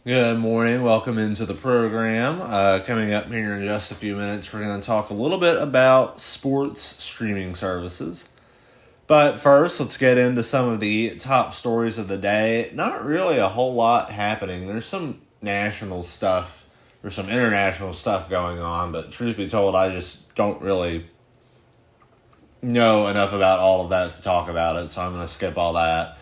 Good morning. Welcome into the program. Coming up here in just a few minutes, we're going to talk a little bit about sports streaming services. But first, let's get into some of the top stories of the day. Not really a whole lot happening. There's some national stuff or some international stuff going on, but truth be told, I just don't really know enough about all of that to talk about it, so I'm going to skip all that.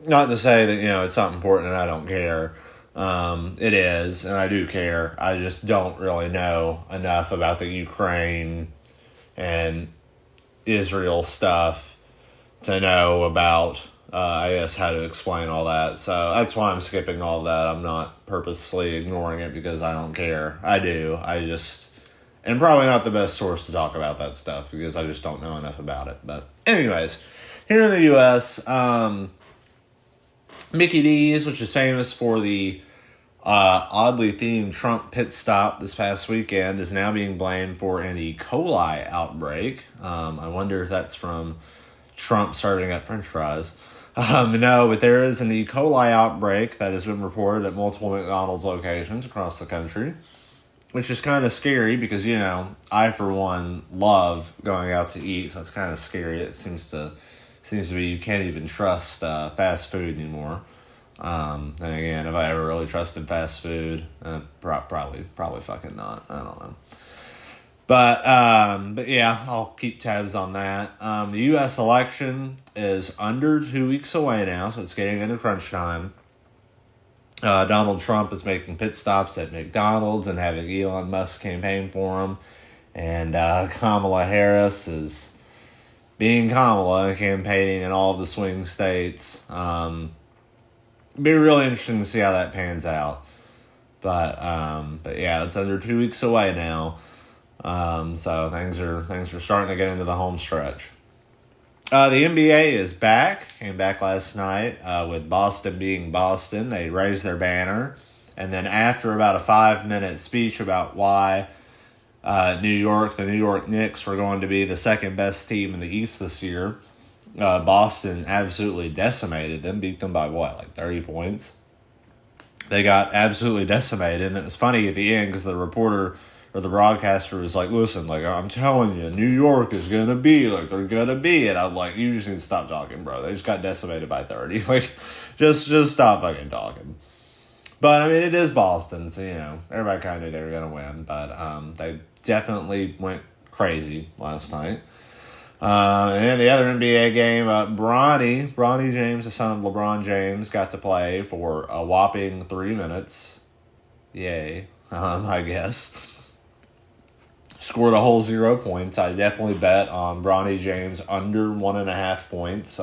Not to say that, it's not important and I don't care. It is, and I do care. I just don't really know enough about the Ukraine and Israel stuff to know about, how to explain all that. So that's why I'm skipping all that. I'm not purposely ignoring it because I don't care. I do. And probably not the best source to talk about that stuff because I just don't know enough about it. But anyways, here in the U.S., Mickey D's, which is famous for the oddly themed Trump pit stop this past weekend, is now being blamed for an E. coli outbreak. I wonder if that's from Trump serving up French fries. No, but there is an E. coli outbreak that has been reported at multiple McDonald's locations across the country, which is kind of scary because, I, for one, love going out to eat, so it's kind of scary. It seems to be you can't even trust fast food anymore. And again, have I ever really trusted fast food? Probably fucking not. I don't know. But yeah, I'll keep tabs on that. The U.S. election is under 2 weeks away now, so it's getting into crunch time. Donald Trump is making pit stops at McDonald's and having Elon Musk campaign for him. And Kamala Harris is being Kamala, campaigning in all of the swing states. Be really interesting to see how that pans out. But yeah, it's under 2 weeks away now. So things are starting to get into the home stretch. The NBA is back. Came back last night with Boston being Boston. They raised their banner. And then after about a 5-minute speech about why the New York Knicks were going to be the second best team in the East this year, Boston absolutely decimated them, beat them by 30 points. They got absolutely decimated, and it was funny at the end because the reporter or the broadcaster was like, listen, I'm telling you, New York is going to be they're going to be, and I'm like, you just need to stop talking, bro. They just got decimated by 30. Just stop fucking talking. But, it is Boston, so, everybody kind of knew they were going to win, but they definitely went crazy last night. And then the other NBA game, Bronny James, the son of LeBron James, got to play for a whopping 3 minutes. Yay, I guess. Scored a whole 0 points. I definitely bet on Bronny James under 1.5 points.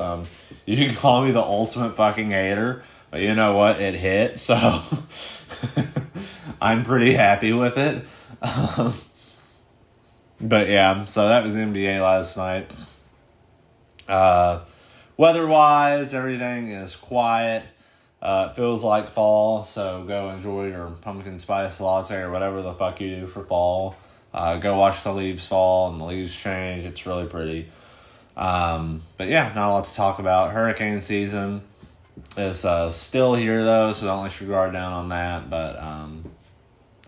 You can call me the ultimate fucking hater, but you know what? It hit, so I'm pretty happy with it. But yeah, so that was NBA last night. Weather-wise, everything is quiet. It feels like fall, so go enjoy your pumpkin spice latte or whatever the fuck you do for fall. Go watch the leaves fall and the leaves change. It's really pretty. But yeah, not a lot to talk about. Hurricane season is still here, though, so don't let your guard down on that. But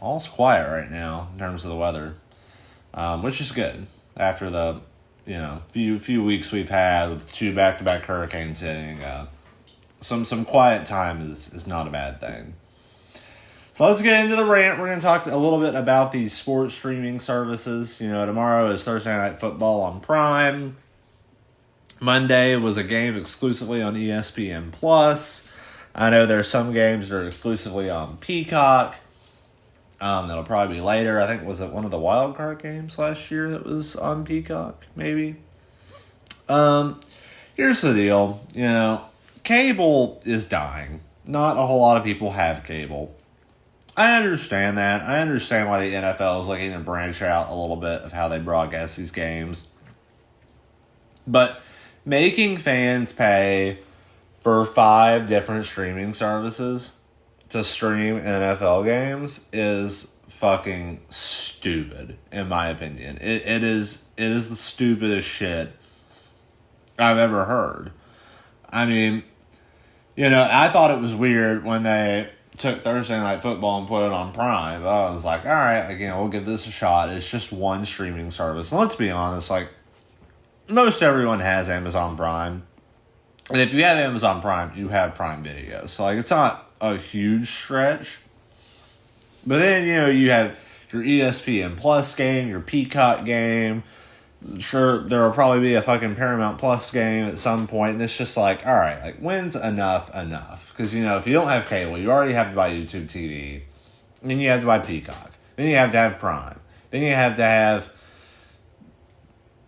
all's quiet right now in terms of the weather. Which is good after the, few weeks we've had with 2 back-to-back hurricanes hitting. Some quiet time is not a bad thing. So let's get into the rant. We're going to talk a little bit about these sports streaming services. Tomorrow is Thursday Night Football on Prime. Monday was a game exclusively on ESPN Plus. I know there's some games that are exclusively on Peacock. That'll probably be later. I think, was it one of the wild card games last year that was on Peacock, maybe? Here's the deal. Cable is dying. Not a whole lot of people have cable. I understand that. I understand why the NFL is looking to branch out a little bit of how they broadcast these games. But making fans pay for 5 different streaming services to stream NFL games is fucking stupid, in my opinion. It is the stupidest shit I've ever heard. I thought it was weird when they took Thursday Night Football and put it on Prime. I was like, all right, we'll give this a shot. It's just one streaming service. And let's be honest, most everyone has Amazon Prime. And if you have Amazon Prime, you have Prime Video. So, it's not a huge stretch. But then, you have your ESPN Plus game, your Peacock game. Sure, there will probably be a fucking Paramount Plus game at some point, and it's just all right, when's enough? Because, if you don't have cable, you already have to buy YouTube TV, then you have to buy Peacock, then you have to have Prime, then you have to have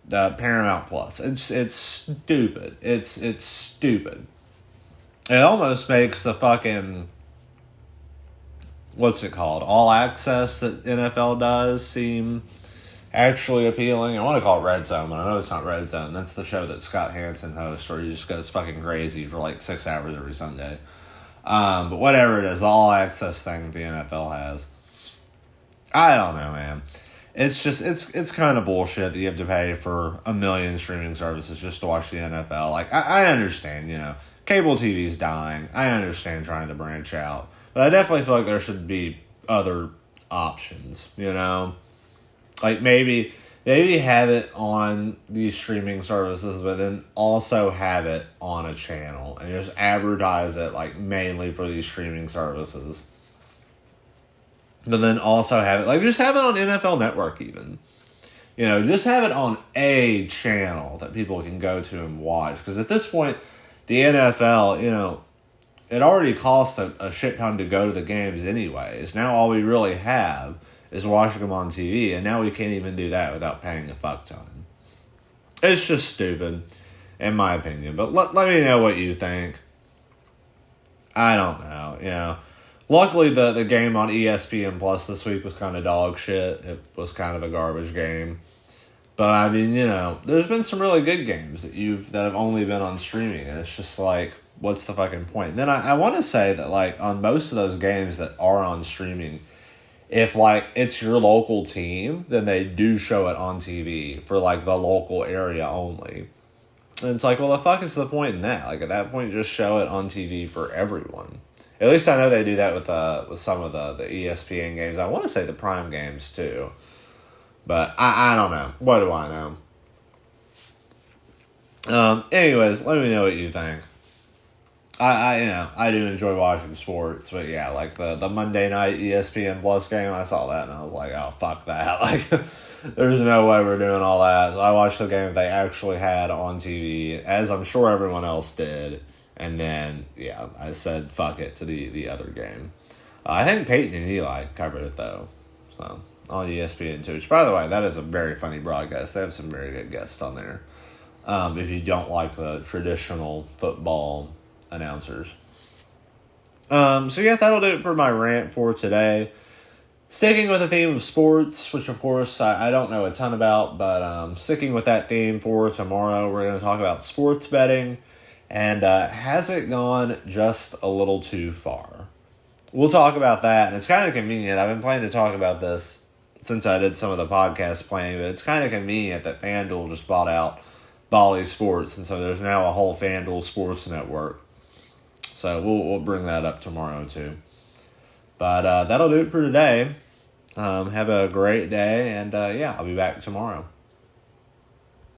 the Paramount Plus. It's stupid. It's stupid. It almost makes the fucking, what's it called, All Access that NFL does seem actually appealing. I want to call it Red Zone, but I know it's not Red Zone. That's the show that Scott Hansen hosts where he just goes fucking crazy for 6 hours every Sunday. But whatever it is, the All Access thing that the NFL has. I don't know, man. It's just, it's kind of bullshit that you have to pay for a million streaming services just to watch the NFL. I understand, cable TV's dying. I understand trying to branch out. But I definitely feel like there should be other options, maybe have it on these streaming services, but then also have it on a channel and just advertise it mainly for these streaming services. But then also have it just have it on NFL Network even. Just have it on a channel that people can go to and watch. Because at this point, the NFL, it already costs a shit ton to go to the games anyways. Now all we really have is watching them on TV, and now we can't even do that without paying a fuck ton. It's just stupid, in my opinion. But let me know what you think. I don't know, Luckily, the game on ESPN Plus this week was kind of dog shit. It was kind of a garbage game. But, I mean, there's been some really good games that have only been on streaming, and it's just what's the fucking point? And then I want to say that, on most of those games that are on streaming, if it's your local team, then they do show it on TV for the local area only. And it's well, the fuck is the point in that? At that point, just show it on TV for everyone. At least I know they do that with some of the ESPN games. I want to say the Prime games too. But I don't know. What do I know? Anyways, let me know what you think. I do enjoy watching sports, but yeah, the Monday night ESPN Plus game, I saw that and I was like, oh, fuck that. There's no way we're doing all that. So I watched the game they actually had on TV, as I'm sure everyone else did. And then, yeah, I said fuck it to the other game. I think Peyton and Eli covered it, though. So, on ESPN2. Which, by the way, that is a very funny broadcast. They have some very good guests on there. If you don't like the traditional football announcers. So yeah, that'll do it for my rant for today. Sticking with the theme of sports, which of course I don't know a ton about, but sticking with that theme for tomorrow, we're going to talk about sports betting and has it gone just a little too far? We'll talk about that, and it's kind of convenient. I've been planning to talk about this since I did some of the podcast planning, but it's kind of convenient that FanDuel just bought out Bally Sports, and so there's now a whole FanDuel Sports Network. So we'll bring that up tomorrow too. But that'll do it for today. Have a great day, and yeah, I'll be back tomorrow.